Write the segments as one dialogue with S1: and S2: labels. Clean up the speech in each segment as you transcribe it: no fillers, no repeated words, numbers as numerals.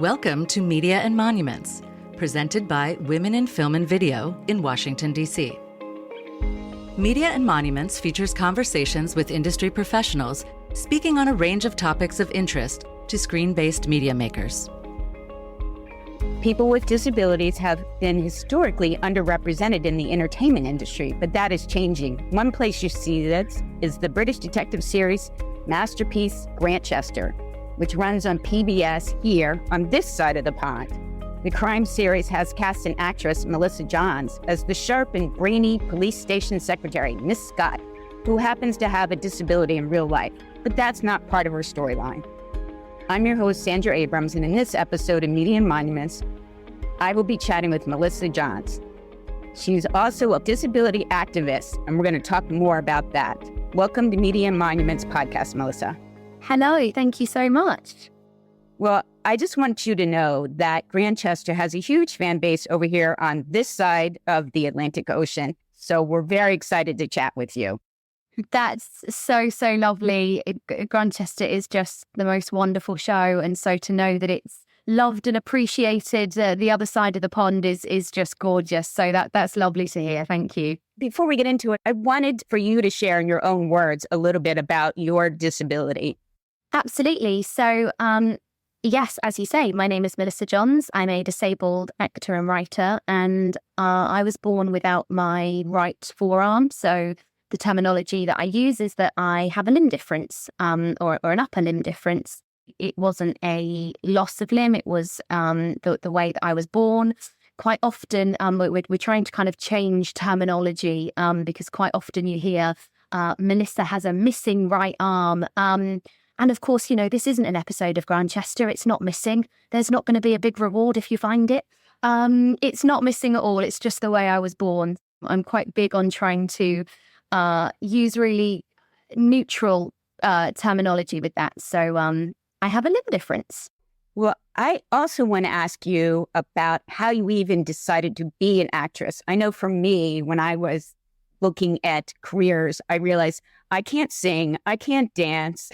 S1: Welcome to Media and Monuments, presented by Women in Film and Video in Washington, D.C. Media and Monuments features conversations with industry professionals speaking on a range of topics of interest to screen-based media makers.
S2: People with disabilities have been historically underrepresented in the entertainment industry, but that is changing. One place you see this is the British detective series masterpiece Grantchester, which runs on PBS here on this side of the pond. The crime series has cast an actress, Melissa Johns, as the sharp and brainy police station secretary, Miss Scott, who happens to have a disability in real life, but that's not part of her storyline. I'm your host, Sandra Abrams, and in this episode of Media and Monuments, I will be chatting with Melissa Johns. She's also a disability activist, and we're going to talk more about that. Welcome to Media and Monuments podcast, Melissa.
S3: Hello, thank you so much.
S2: Well, I just want you to know that Grantchester has a huge fan base over here on this side of the Atlantic Ocean, so we're very excited to chat with you.
S3: That's so lovely. Grantchester is just the most wonderful show, and so to know that it's loved and appreciated the other side of the pond is just gorgeous. So that's lovely to hear. Thank you.
S2: Before we get into it, I wanted for you to share in your own words a little bit about your disability.
S3: Absolutely. So, yes, as you say, my name is Melissa Johns. I'm a disabled actor and writer, and I was born without my right forearm. So the terminology that I use is that I have a limb difference, or an upper limb difference. It wasn't a loss of limb. It was the way that I was born. Quite often, we're trying to kind of change terminology because quite often you hear Melissa has a missing right arm. And of course, you know, this isn't an episode of Grantchester. It's not missing. There's not going to be a big reward if you find it. It's not missing at all. It's just the way I was born. I'm quite big on trying to use really neutral terminology with that. So I have a limb difference.
S2: Well, I also want to ask you about how you even decided to be an actress. I know for me, when I was looking at careers, I realized I can't sing, I can't dance.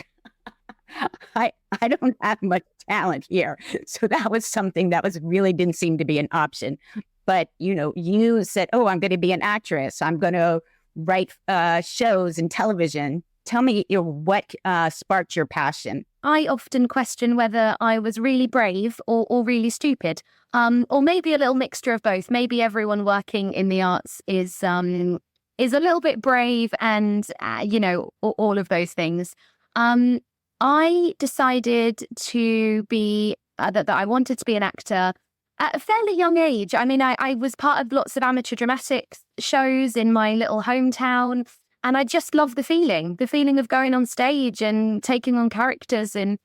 S2: I don't have much talent here. So that was something that really didn't seem to be an option. But, you know, you said, oh, I'm going to be an actress. I'm going to write shows and television. Tell me what sparked your passion.
S3: I often question whether I was really brave or really stupid, or maybe a little mixture of both. Maybe everyone working in the arts is a little bit brave and, you know, all of those things. I decided to be, that I wanted to be an actor at a fairly young age. I mean, I was part of lots of amateur dramatic shows in my little hometown, and I just loved the feeling of going on stage and taking on characters and,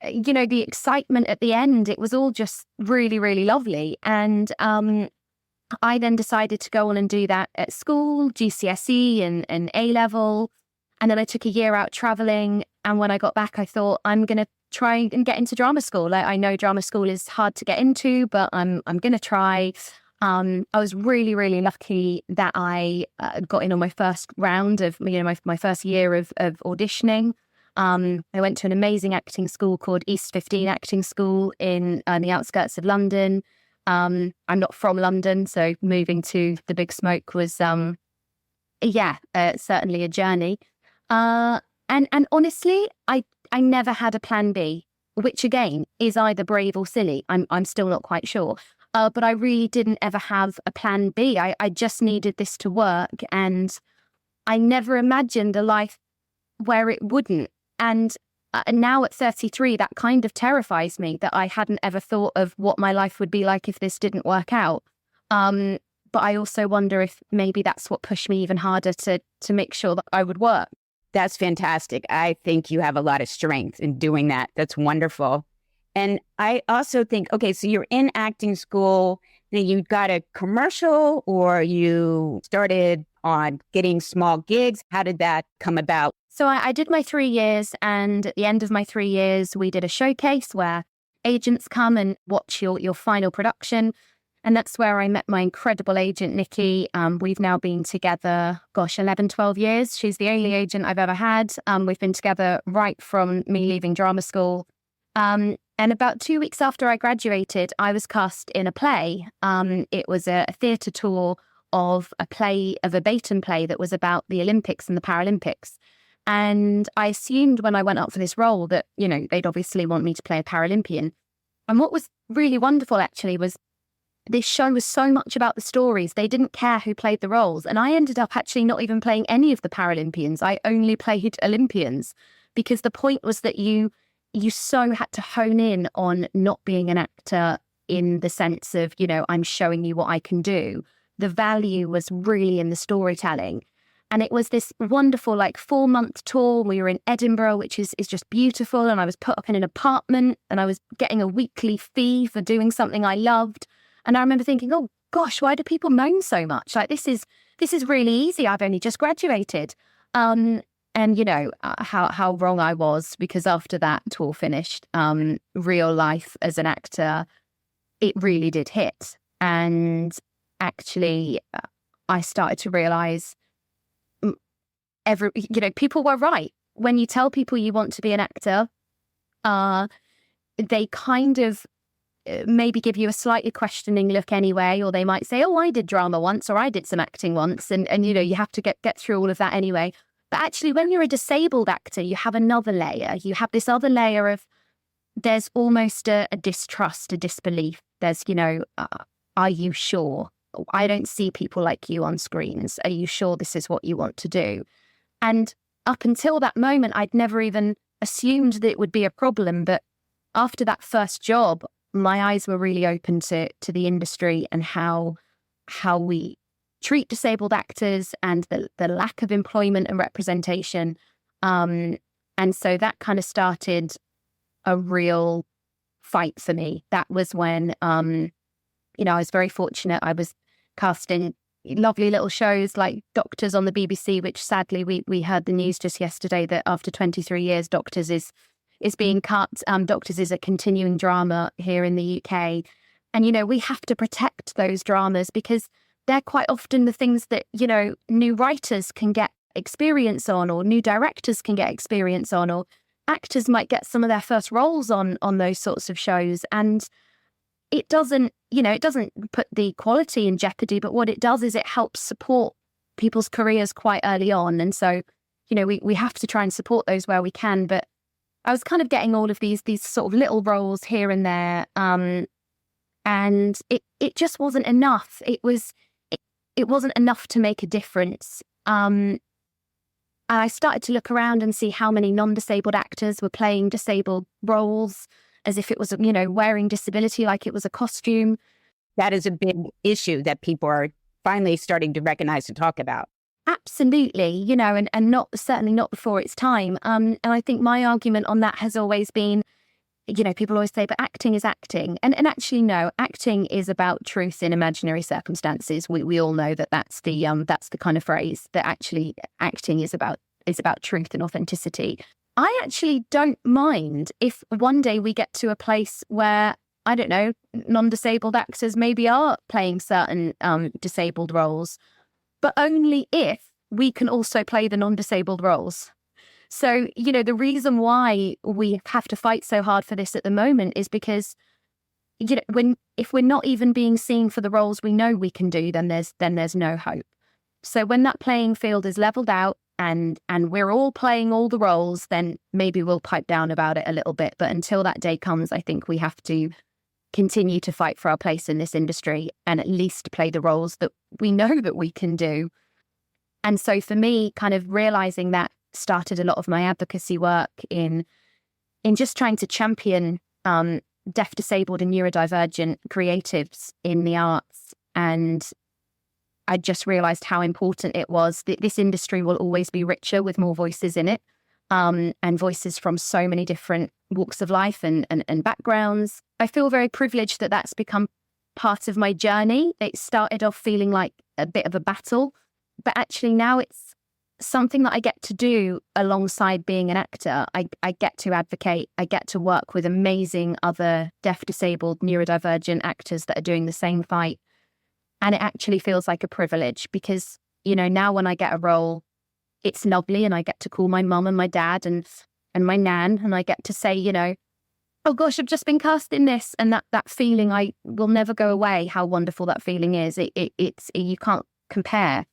S3: you know, the excitement at the end. It was all just really, really lovely. And I then decided to go on and do that at school, GCSE and A-level. And then I took a year out traveling. And when I got back, I thought, I'm going to try and get into drama school. I know drama school is hard to get into, but I'm going to try. I was really, really lucky that I got in on my first round of, you know, my first year of auditioning. I went to an amazing acting school called East 15 Acting School in the outskirts of London. I'm not from London, so moving to the Big Smoke was, certainly a journey. And honestly, I never had a plan B, which again is either brave or silly. I'm still not quite sure. But I really didn't ever have a plan B. I just needed this to work, and I never imagined a life where it wouldn't. And now at 33, that kind of terrifies me that I hadn't ever thought of what my life would be like if this didn't work out. But I also wonder if maybe that's what pushed me even harder to make sure that I would work.
S2: That's fantastic. I think you have a lot of strength in doing that. That's wonderful. And I also think, okay, so you're in acting school, then you got a commercial or you started on getting small gigs. How did that come about?
S3: So I did my 3 years, and at the end of my 3 years, we did a showcase where agents come and watch your final production. And that's where I met my incredible agent, Nikki. We've now been together, 11, 12 years. She's the only agent I've ever had. We've been together right from me leaving drama school. And about 2 weeks after I graduated, I was cast in a play. It was a theatre tour of a verbatim play that was about the Olympics and the Paralympics. And I assumed when I went up for this role that, they'd obviously want me to play a Paralympian. And what was really wonderful, actually, was this show was so much about the stories. They didn't care who played the roles. And I ended up actually not even playing any of the Paralympians. I only played Olympians, because the point was that you so had to hone in on not being an actor in the sense of, I'm showing you what I can do. The value was really in the storytelling. And it was this wonderful 4-month tour. We were in Edinburgh, which is just beautiful. And I was put up in an apartment and I was getting a weekly fee for doing something I loved. And I remember thinking, oh gosh, why do people moan so much? This is really easy. I've only just graduated. And how wrong I was, because after that tour finished, real life as an actor, it really did hit. And actually, I started to realize people were right. When you tell people you want to be an actor, they kind of maybe give you a slightly questioning look anyway, or they might say, oh, I did drama once, or I did some acting once. And you have to get through all of that anyway. But actually, when you're a disabled actor, you have another layer. You have this other layer of, there's almost a distrust, a disbelief. There's, are you sure? I don't see people like you on screens. Are you sure this is what you want to do? And up until that moment, I'd never even assumed that it would be a problem. But after that first job, my eyes were really open to the industry and how we treat disabled actors and the lack of employment and representation. And so that kind of started a real fight for me. That was when, I was very fortunate. I was cast in lovely little shows like Doctors on the BBC, which sadly we heard the news just yesterday that after 23 years, Doctors is being cut. Doctors is a continuing drama here in the UK. And, we have to protect those dramas because they're quite often the things that, new writers can get experience on, or new directors can get experience on, or actors might get some of their first roles on those sorts of shows. And it doesn't put the quality in jeopardy, but what it does is it helps support people's careers quite early on. And so, we have to try and support those where we can. But I was kind of getting all of these sort of little roles here and there. And it just wasn't enough. It wasn't enough to make a difference. And I started to look around and see how many non-disabled actors were playing disabled roles as if it was, wearing disability like it was a costume.
S2: That is a big issue that people are finally starting to recognize and talk about.
S3: Absolutely, and certainly not before its time. And I think my argument on that has always been, people always say, but acting is acting. And actually, no, acting is about truth in imaginary circumstances. We all know that's the kind of phrase that actually acting is about truth and authenticity. I actually don't mind if one day we get to a place where, I don't know, non-disabled actors maybe are playing certain disabled roles, but only if we can also play the non-disabled roles. So, the reason why we have to fight so hard for this at the moment is because, if we're not even being seen for the roles we know we can do, then there's no hope. So when that playing field is leveled out and we're all playing all the roles, then maybe we'll pipe down about it a little bit. But until that day comes, I think we have to continue to fight for our place in this industry and at least play the roles that we know that we can do. And so for me, kind of realizing that started a lot of my advocacy work in just trying to champion deaf, disabled and neurodivergent creatives in the arts. And I just realized how important it was that this industry will always be richer with more voices in it, and voices from so many different walks of life and backgrounds. I feel very privileged that that's become part of my journey. It started off feeling like a bit of a battle, but actually now it's something that I get to do alongside being an actor. I get to advocate. I get to work with amazing other deaf, disabled, neurodivergent actors that are doing the same fight. And it actually feels like a privilege because, now when I get a role, it's lovely and I get to call my mum and my dad and my nan and I get to say, oh gosh, I've just been cast in this. And that feeling, I will never go away, how wonderful that feeling is. It's you can't compare.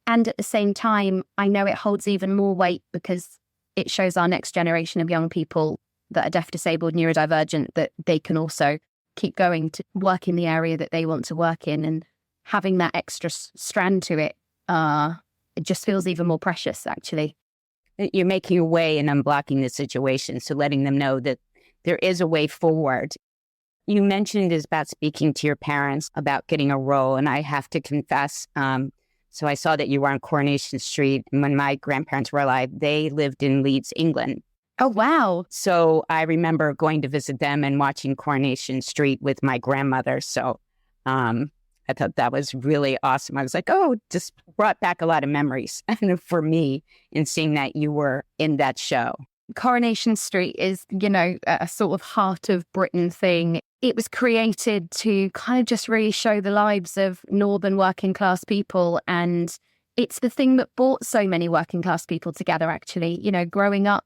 S3: And at the same time, I know it holds even more weight because it shows our next generation of young people that are deaf, disabled, neurodivergent, that they can also keep going to work in the area that they want to work in. And having that extra strand to it, it just feels even more precious, actually.
S2: You're making a way and unblocking the situation, so letting them know that there is a way forward. You mentioned is about speaking to your parents about getting a role, and I have to confess, so I saw that you were on Coronation Street, and when my grandparents were alive, they lived in Leeds, England.
S3: Oh, wow.
S2: So I remember going to visit them and watching Coronation Street with my grandmother, so I thought that was really awesome. I was like, oh, just brought back a lot of memories for me in seeing that you were in that show.
S3: Coronation Street is, a sort of heart of Britain thing. It was created to kind of just really show the lives of northern working class people. And it's the thing that brought so many working class people together, actually. Growing up,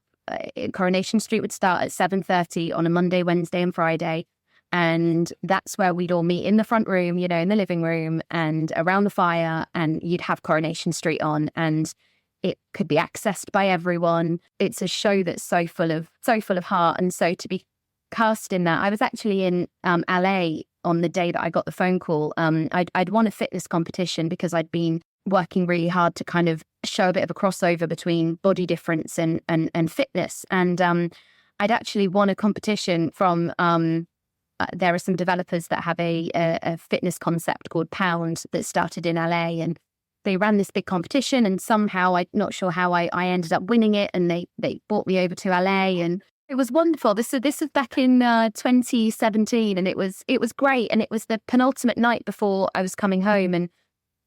S3: Coronation Street would start at 7:30 on a Monday, Wednesday and Friday. And that's where we'd all meet in the front room, in the living room and around the fire, and you'd have Coronation Street on, and it could be accessed by everyone. It's a show that's so full of heart. And so to be cast in that, I was actually in LA on the day that I got the phone call. I'd won a fitness competition because I'd been working really hard to kind of show a bit of a crossover between body difference and fitness. And I'd actually won a competition from there are some developers that have a fitness concept called Pound that started in LA, and they ran this big competition, and somehow, I'm not sure how I ended up winning it, and they brought me over to LA, and it was wonderful. This was back in 2017, and it was great, and it was the penultimate night before I was coming home, and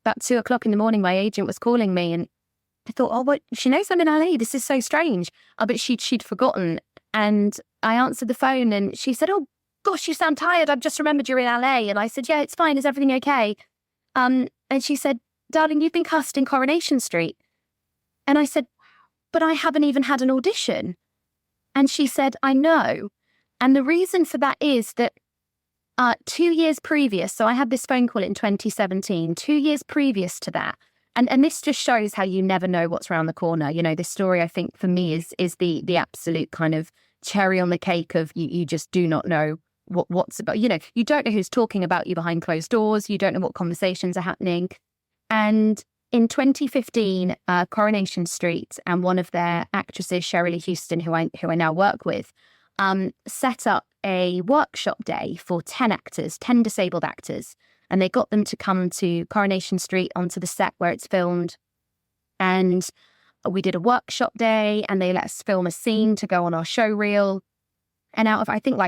S3: about 2:00 in the morning, my agent was calling me, and I thought, oh, what? She knows I'm in LA. This is so strange. But she'd forgotten, and I answered the phone, and she said, oh, gosh, you sound tired. I've just remembered you're in LA. And I said, yeah, it's fine. Is everything okay? And she said, darling, you've been cast in Coronation Street. And I said, but I haven't even had an audition. And she said, I know. And the reason for that is that 2 years previous, so I had this phone call in 2017, 2 years previous to that. And this just shows how you never know what's around the corner. This story, I think, for me is the absolute kind of cherry on the cake of you just do not know what's about, you don't know who's talking about you behind closed doors. You don't know what conversations are happening. And in 2015, Coronation Street and one of their actresses, Shirley Houston, who I now work with, set up a workshop day for 10 actors, 10 disabled actors. And they got them to come to Coronation Street onto the set where it's filmed. And we did a workshop day, and they let us film a scene to go on our show reel. And out of, I think,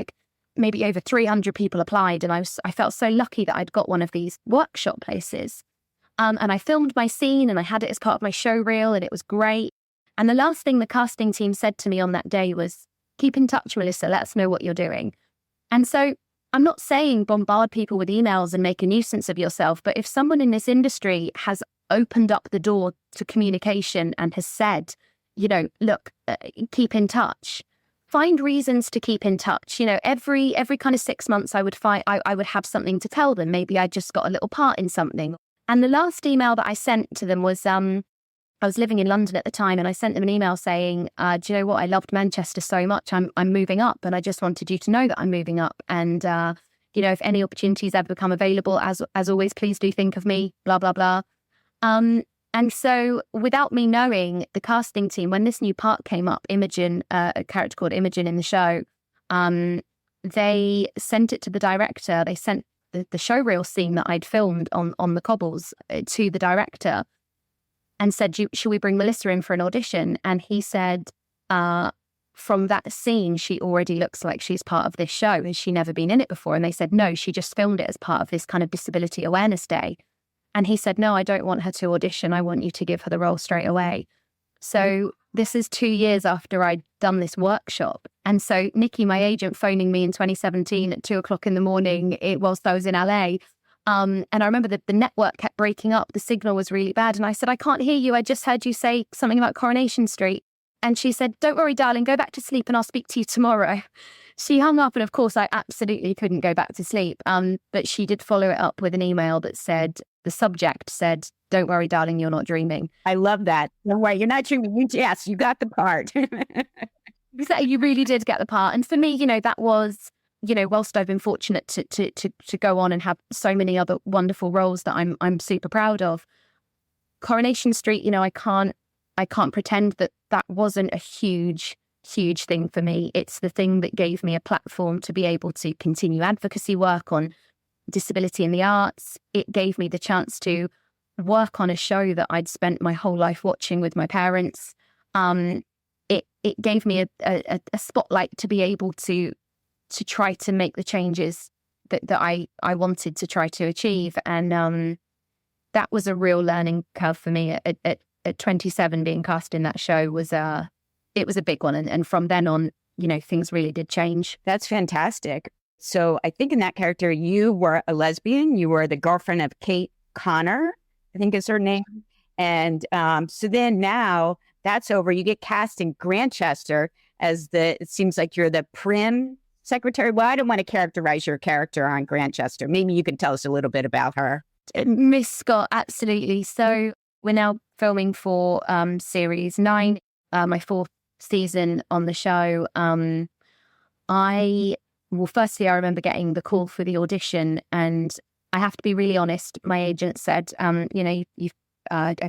S3: maybe over 300 people applied. And I felt so lucky that I'd got one of these workshop places. And I filmed my scene, and I had it as part of my show reel, and it was great. And the last thing the casting team said to me on that day was, keep in touch, Melissa, let us know what you're doing. And so I'm not saying bombard people with emails and make a nuisance of yourself, but if someone in this industry has opened up the door to communication and has said, look, keep in touch, find reasons to keep in touch. Every kind of 6 months I would have something to tell them. Maybe I just got a little part in something. And the last email that I sent to them was, I was living in London at the time, and I sent them an email saying, do you know what? I loved Manchester so much. I'm moving up, and I just wanted you to know that I'm moving up. And, if any opportunities ever become available, as always, please do think of me, blah, blah, blah. And so without me knowing, the casting team, when this new part came up, Imogen, a character called Imogen in the show, they sent it to the director. They sent the showreel scene that I'd filmed on the cobbles to the director and said, should we bring Melissa in for an audition? And he said, from that scene, she already looks like she's part of this show. Has she never been in it before? And they said, no, she just filmed it as part of this kind of Disability Awareness Day. And he said, no, I don't want her to audition. I want you to give her the role straight away. So this is 2 years after I'd done this workshop. And so Nikki, my agent, phoning me in 2017 at 2:00 in the morning whilst I was in LA. And I remember the network kept breaking up. The signal was really bad. And I said, I can't hear you. I just heard you say something about Coronation Street. And she said, don't worry, darling, go back to sleep and I'll speak to you tomorrow. she hung up, and of course I absolutely couldn't go back to sleep. But she did follow it up with an email that said, the subject said, "Don't worry, darling, you're not dreaming."
S2: I love that. Don't worry, you're not dreaming. Yes, you got the part.
S3: Exactly, you really did get the part. And for me, that was, whilst I've been fortunate to go on and have so many other wonderful roles that I'm super proud of, Coronation Street, I can't pretend that wasn't a huge thing for me. It's the thing that gave me a platform to be able to continue advocacy work on disability in the arts. It gave me the chance to work on a show that I'd spent my whole life watching with my parents. It gave me a spotlight to be able to try to make the changes that I wanted to try to achieve. And that was a real learning curve for me. At 27, being cast in that show was a big one. And from then on, things really did change.
S2: That's fantastic. So I think in that character, you were a lesbian. You were the girlfriend of Kate Connor, I think is her name. And so then now that's over. You get cast in Grantchester as it seems like you're the prim secretary. Well, I don't want to characterize your character on Grantchester. Maybe you can tell us a little bit about her.
S3: Miss Scott, absolutely. So we're now filming for series 9, my 4th season on the show. Firstly, I remember getting the call for the audition, and I have to be really honest. My agent said, have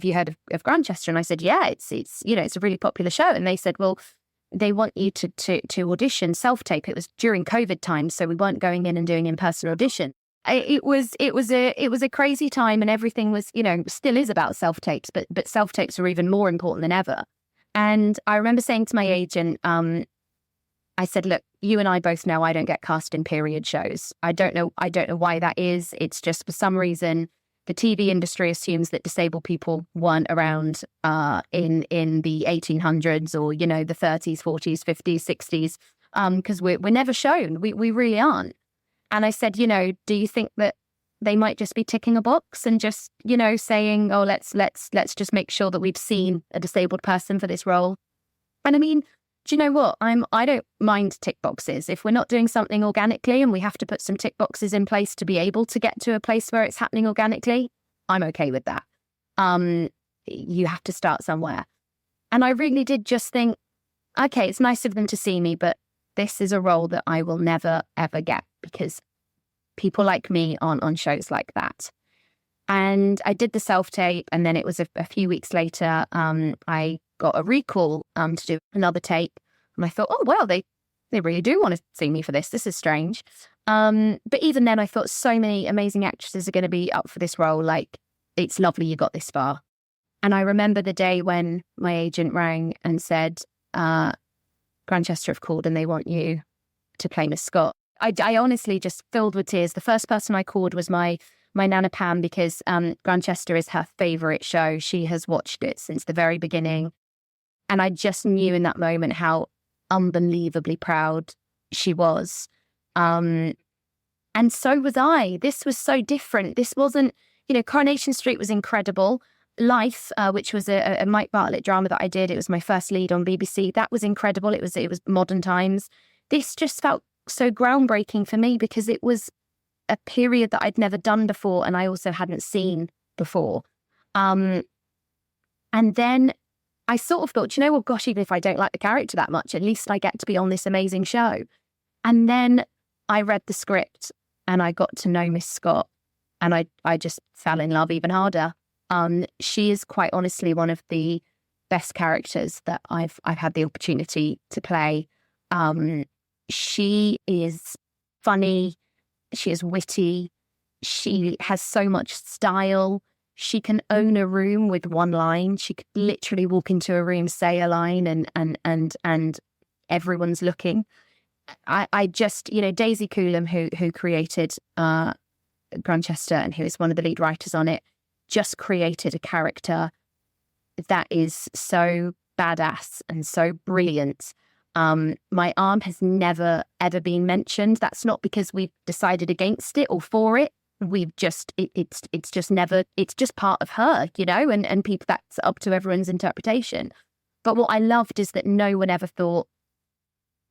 S3: you heard of Grantchester? And I said, yeah, it's a really popular show. And they said, well, they want you to audition self-tape. It was during COVID time, so we weren't going in and doing in-person audition. It was a crazy time, and everything was, still is about self-tapes, but self-tapes are even more important than ever. And I remember saying to my agent, I said, look, you and I both know I don't get cast in period shows. I don't know why that is. It's just for some reason the TV industry assumes that disabled people weren't around in the 1800s or, the 30s, 40s, 50s, 60s, because we're never shown. We really aren't. And I said, do you think that they might just be ticking a box and just, saying, oh, let's just make sure that we've seen a disabled person for this role? And I mean, do you know what? I don't mind tick boxes. If we're not doing something organically and we have to put some tick boxes in place to be able to get to a place where it's happening organically, I'm okay with that. You have to start somewhere. And I really did just think, okay, it's nice of them to see me, but this is a role that I will never, ever get because people like me aren't on shows like that. And I did the self-tape, and then it was a few weeks later, I got a recall to do another tape. And I thought, oh, well, they really do want to see me for this. This is strange. But even then, I thought so many amazing actresses are going to be up for this role. Like, it's lovely you got this far. And I remember the day when my agent rang and said, Grantchester have called and they want you to play Miss Scott. I honestly just filled with tears. The first person I called was my Nana Pam, because Grantchester is her favourite show. She has watched it since the very beginning. And I just knew in that moment how unbelievably proud she was. And so was I. This was so different. This wasn't, Coronation Street was incredible. Life, which was a Mike Bartlett drama that I did. It was my first lead on BBC. That was incredible. It was modern times. This just felt so groundbreaking for me because it was a period that I'd never done before and I also hadn't seen before. And then I sort of thought, well, gosh, even if I don't like the character that much, at least I get to be on this amazing show. And then I read the script and I got to know Miss Scott and I just fell in love even harder. She is quite honestly one of the best characters that I've had the opportunity to play. She is funny. She is witty. She has so much style. She can own a room with one line. She could literally walk into a room, say a line, and everyone's looking. I just, Daisy Coulomb, who created Grantchester and who is one of the lead writers on it, just created a character that is so badass and so brilliant. My arm has never, ever been mentioned. That's not because we've decided against it or for it. We've just, it's just never, it's just part of her, and people, that's up to everyone's interpretation. But what I loved is that no one ever thought,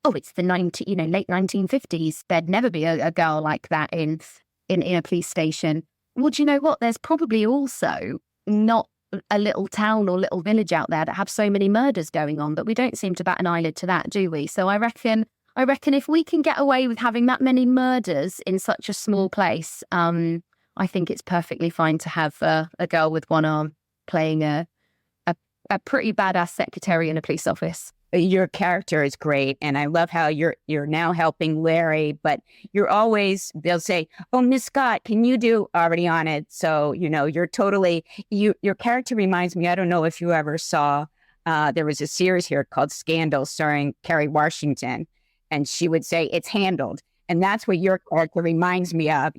S3: oh, it's the late 1950s. There'd never be a girl like that in a police station. Well, do you know what? There's probably also not a little town or little village out there that have so many murders going on, but we don't seem to bat an eyelid to that, do we? So I reckon if we can get away with having that many murders in such a small place, I think it's perfectly fine to have a girl with one arm playing a pretty badass secretary in a police office.
S2: Your character is great, and I love how you're now helping Larry, but they'll say, oh, Miss Scott, can you do already on it? So, you're totally, your character reminds me, I don't know if you ever saw, there was a series here called Scandal starring Kerry Washington, and she would say, it's handled. And that's what your character reminds me of,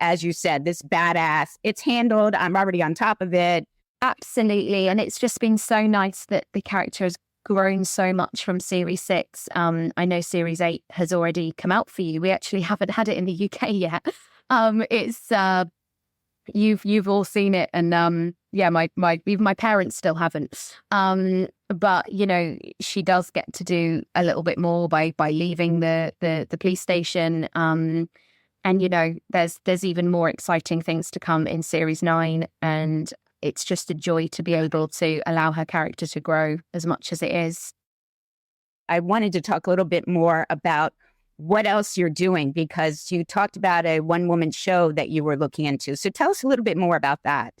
S2: as you said, this badass, it's handled, I'm already on top of it.
S3: Absolutely. And it's just been so nice that the character has grown so much from series 6. I know series 8 has already come out for you. We actually haven't had it in the UK yet. It's you've all seen it, and even my parents still haven't. But she does get to do a little bit more by leaving the police station. And there's even more exciting things to come in series 9, and it's just a joy to be able to allow her character to grow as much as it is.
S2: I wanted to talk a little bit more about what else you're doing, because you talked about a one-woman show that you were looking into. So tell us a little bit more about that.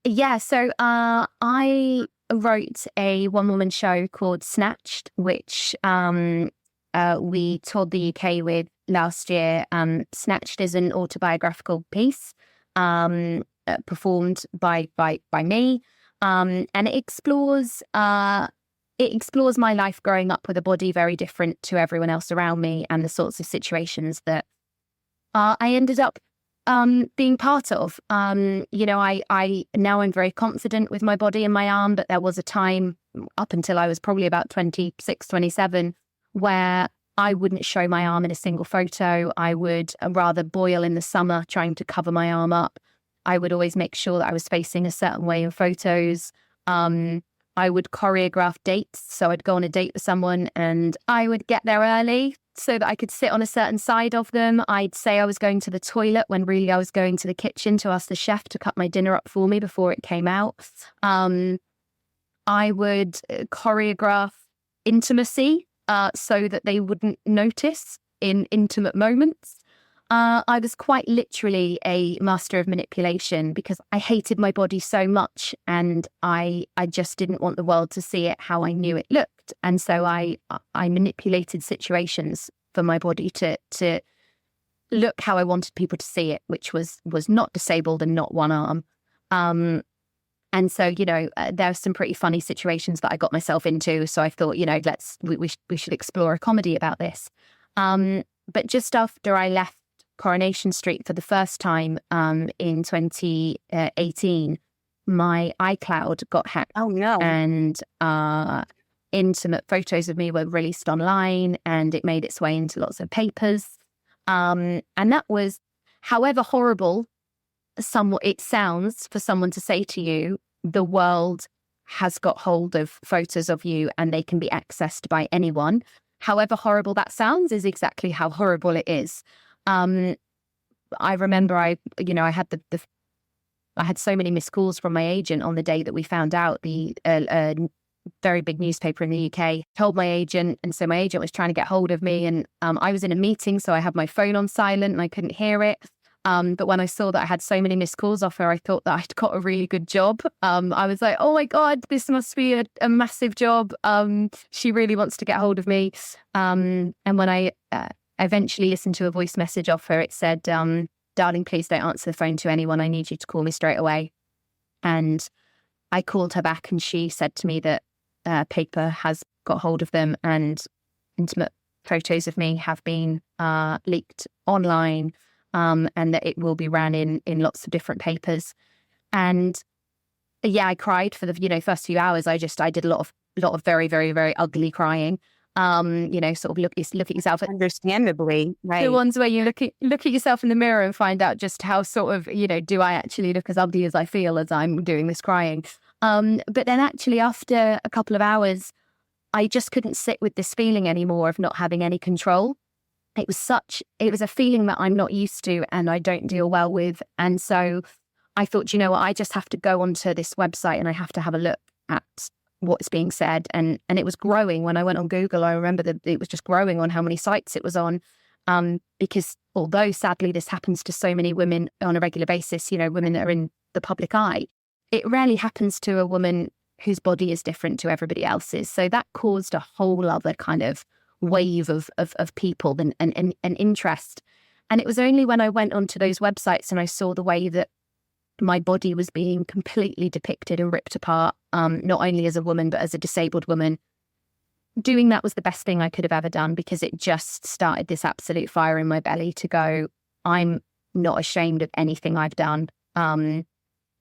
S3: Yeah, so I wrote a one-woman show called Snatched, which we toured the UK with last year. Snatched is an autobiographical piece. Performed by me, and it explores my life growing up with a body very different to everyone else around me, and the sorts of situations that I ended up being part of. I now I'm very confident with my body and my arm, but there was a time up until I was probably about 26, 27, where I wouldn't show my arm in a single photo. I would rather boil in the summer trying to cover my arm up. I would always make sure that I was facing a certain way in photos. I would choreograph dates. So I'd go on a date with someone and I would get there early so that I could sit on a certain side of them. I'd say I was going to the toilet when really I was going to the kitchen to ask the chef to cut my dinner up for me before it came out. I would choreograph intimacy so that they wouldn't notice in intimate moments. I was quite literally a master of manipulation because I hated my body so much, and I just didn't want the world to see it how I knew it looked. And so I manipulated situations for my body to look how I wanted people to see it, which was not disabled and not one arm. And so, there are some pretty funny situations that I got myself into. So I thought, we should explore a comedy about this. But just after I left Coronation Street for the first time in 2018, my iCloud got hacked.
S2: Oh, no.
S3: And intimate photos of me were released online, and it made its way into lots of papers. And that was, however horrible it sounds for someone to say to you, the world has got hold of photos of you and they can be accessed by anyone. However horrible that sounds is exactly how horrible it is. I remember I had so many missed calls from my agent on the day that we found out. The very big newspaper in the UK told my agent, and so my agent was trying to get hold of me, and I was in a meeting, so I had my phone on silent and I couldn't hear it. But when I saw that I had so many missed calls off her, I thought that I'd got a really good job. I was like, oh my God, this must be a massive job. She really wants to get hold of me. And when I eventually listened to a voice message off her, it said, darling, please don't answer the phone to anyone. I need you to call me straight away. And I called her back, and she said to me that paper has got hold of them, and intimate photos of me have been leaked online, and that it will be ran in lots of different papers. And yeah, I cried for the first few hours. I did a lot of very, very, very ugly crying. Sort of look at yourself.
S2: Understandably, right.
S3: The ones where you look at yourself in the mirror and find out just how sort of, do I actually look as ugly as I feel as I'm doing this crying? But then actually after a couple of hours, I just couldn't sit with this feeling anymore of not having any control. It was a feeling that I'm not used to and I don't deal well with. And so I thought, you know what, I just have to go onto this website and I have to have a look at what's being said. And it was growing. When I went on Google, I remember that it was just growing on how many sites it was on. Because although sadly this happens to so many women on a regular basis, you know, women that are in the public eye, it rarely happens to a woman whose body is different to everybody else's. So that caused a whole other kind of wave of people and interest. And it was only when I went onto those websites and I saw the way that my body was being completely depicted and ripped apart, not only as a woman, but as a disabled woman. Doing that was the best thing I could have ever done, because it just started this absolute fire in my belly to go, I'm not ashamed of anything I've done.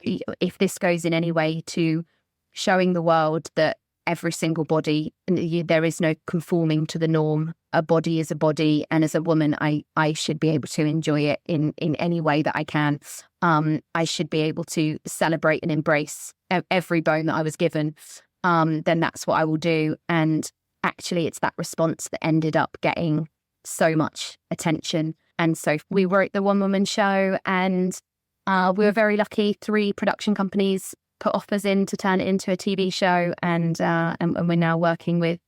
S3: If this goes in any way to showing the world that every single body, there is no conforming to the norm. A body is a body. And as a woman, I should be able to enjoy it in any way that I can. I should be able to celebrate and embrace every bone that I was given. Then that's what I will do. And actually, it's that response that ended up getting so much attention. And so we were at the One Woman Show, and we were very lucky. 3 production companies put offers in to turn it into a TV show, and we're now working with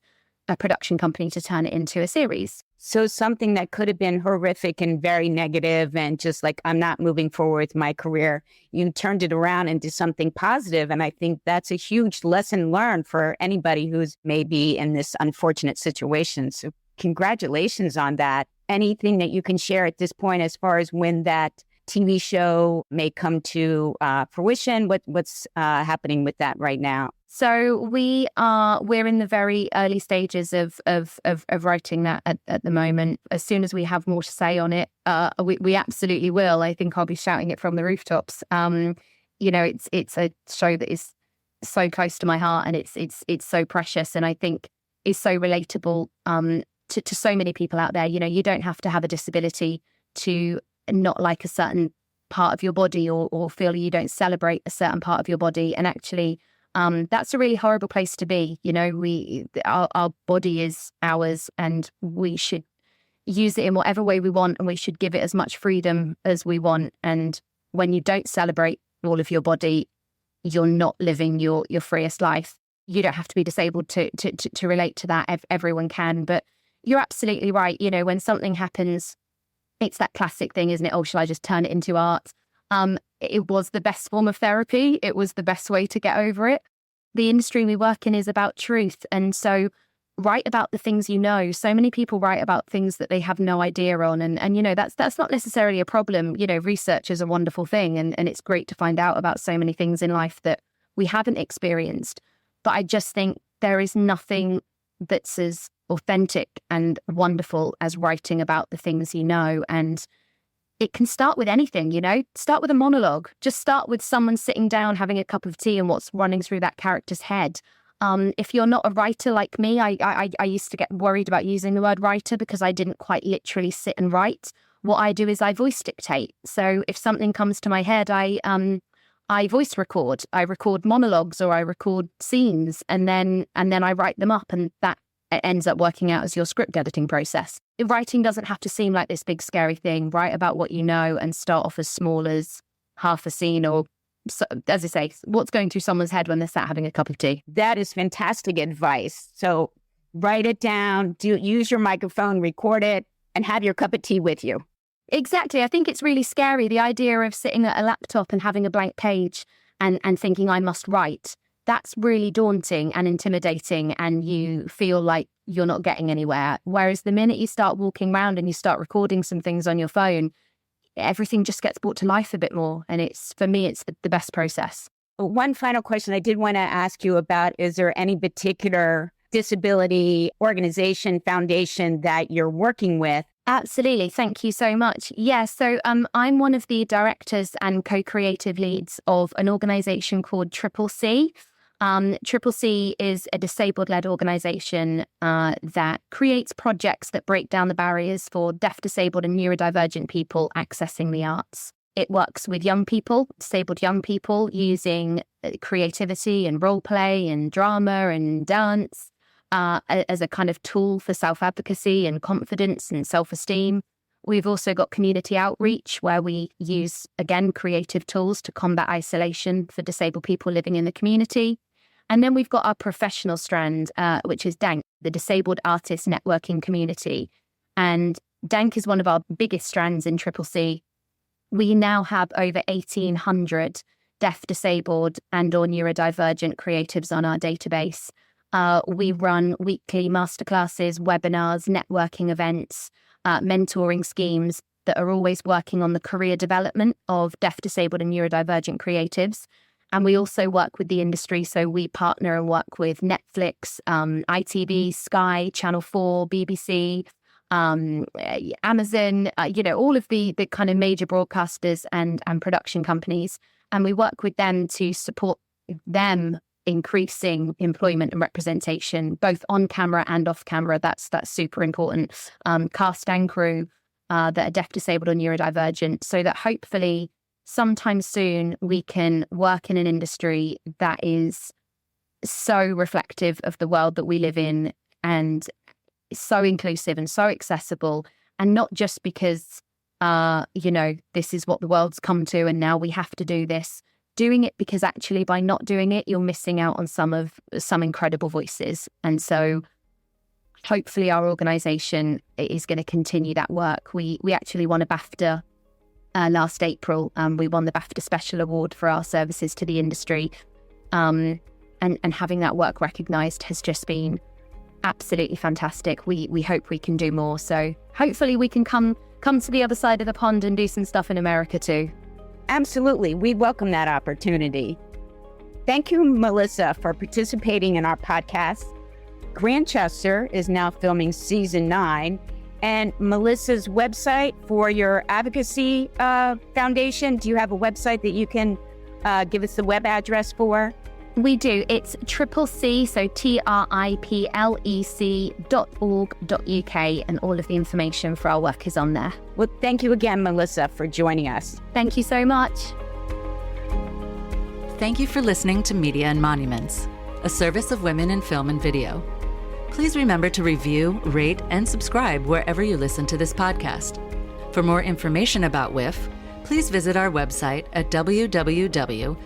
S3: a production company to turn it into a series.
S2: So something that could have been horrific and very negative and just like, I'm not moving forward with my career, you turned it around into something positive. And I think that's a huge lesson learned for anybody who's maybe in this unfortunate situation. So congratulations on that. Anything that you can share at this point as far as when that TV show may come to fruition? What's happening with that right now?
S3: So we're in the very early stages of writing that at the moment. As soon as we have more to say on it, we absolutely will. I think I'll be shouting it from the rooftops. You know, it's a show that is so close to my heart, and it's so precious, and I think is so relatable to so many people out there. You know, you don't have to have a disability to not like a certain part of your body or feel you don't celebrate a certain part of your body. And actually, that's a really horrible place to be. You know, our body is ours, and we should use it in whatever way we want, and we should give it as much freedom as we want. And when you don't celebrate all of your body, you're not living your freest life. You don't have to be disabled to relate to that. Everyone can. But you're absolutely right. You know, when something happens, it's that classic thing, isn't it? Oh, shall I just turn it into art? It was the best form of therapy. It was the best way to get over it. The industry we work in is about truth. And so write about the things you know. So many people write about things that they have no idea on. And you know, that's not necessarily a problem. You know, research is a wonderful thing. And it's great to find out about so many things in life that we haven't experienced. But I just think there is nothing that's as authentic and wonderful as writing about the things you know. And it can start with anything, you know, start with a monologue, just start with someone sitting down, having a cup of tea and what's running through that character's head. If you're not a writer like me, I used to get worried about using the word writer because I didn't quite literally sit and write. What I do is I voice dictate. So if something comes to my head, I voice record. I record monologues or I record scenes, and then I write them up, and that ends up working out as your script editing process. Writing doesn't have to seem like this big scary thing. Write about what you know and start off as small as half a scene, or, as I say, what's going through someone's head when they're sat having a cup of tea.
S2: That is fantastic advice. So write it down, use your microphone, record it, and have your cup of tea with you.
S3: Exactly. I think it's really scary, the idea of sitting at a laptop and having a blank page and thinking I must write. That's really daunting and intimidating, and you feel like you're not getting anywhere. Whereas the minute you start walking around and you start recording some things on your phone, everything just gets brought to life a bit more. And for me, it's the best process.
S2: One final question I did want to ask you about, is there any particular disability organization, foundation that you're working with?
S3: Absolutely. Thank you so much. Yeah, so I'm one of the directors and co-creative leads of an organization called Triple C. Triple C is a disabled-led organization that creates projects that break down the barriers for deaf, disabled and neurodivergent people accessing the arts. It works with young people, disabled young people, using creativity and role play and drama and dance as a kind of tool for self-advocacy and confidence and self-esteem. We've also got community outreach, where we use, again, creative tools to combat isolation for disabled people living in the community. And then we've got our professional strand, which is DANK, the Disabled Artist Networking Community. And DANK is one of our biggest strands in CCC. We now have over 1,800 deaf, disabled and or neurodivergent creatives on our database. We run weekly masterclasses, webinars, networking events, mentoring schemes that are always working on the career development of deaf, disabled and neurodivergent creatives. And we also work with the industry. So we partner and work with Netflix, ITV, Sky, Channel 4, BBC, Amazon, all of the kind of major broadcasters and production companies. And we work with them to support them increasing employment and representation, both on camera and off camera. That's super important. Cast and crew that are deaf, disabled or neurodivergent, so that hopefully sometime soon we can work in an industry that is so reflective of the world that we live in and so inclusive and so accessible, and not just because, this is what the world's come to and now we have to do this. Doing it because actually by not doing it, you're missing out on some incredible voices. And so hopefully our organisation is going to continue that work. We actually won a BAFTA last April. We won the BAFTA Special Award for our services to the industry. And having that work recognised has just been absolutely fantastic. We hope we can do more. So hopefully we can come to the other side of the pond and do some stuff in America too.
S2: Absolutely. We welcome that opportunity. Thank you, Melissa, for participating in our podcast. Grantchester is now filming season 9. And Melissa's website for your advocacy foundation, do you have a website that you can give us the web address for?
S3: We do. It's CCC, so triplec.org.uk, and all of the information for our work is on there.
S2: Well, thank you again, Melissa, for joining us.
S3: Thank you so much.
S1: Thank you for listening to Media and Monuments, a service of Women in Film and Video. Please remember to review, rate, and subscribe wherever you listen to this podcast. For more information about WIF, please visit our website at www.wif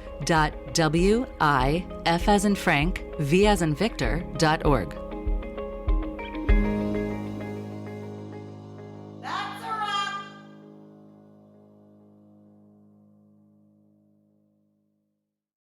S1: as in Frank, V as in Victor.org.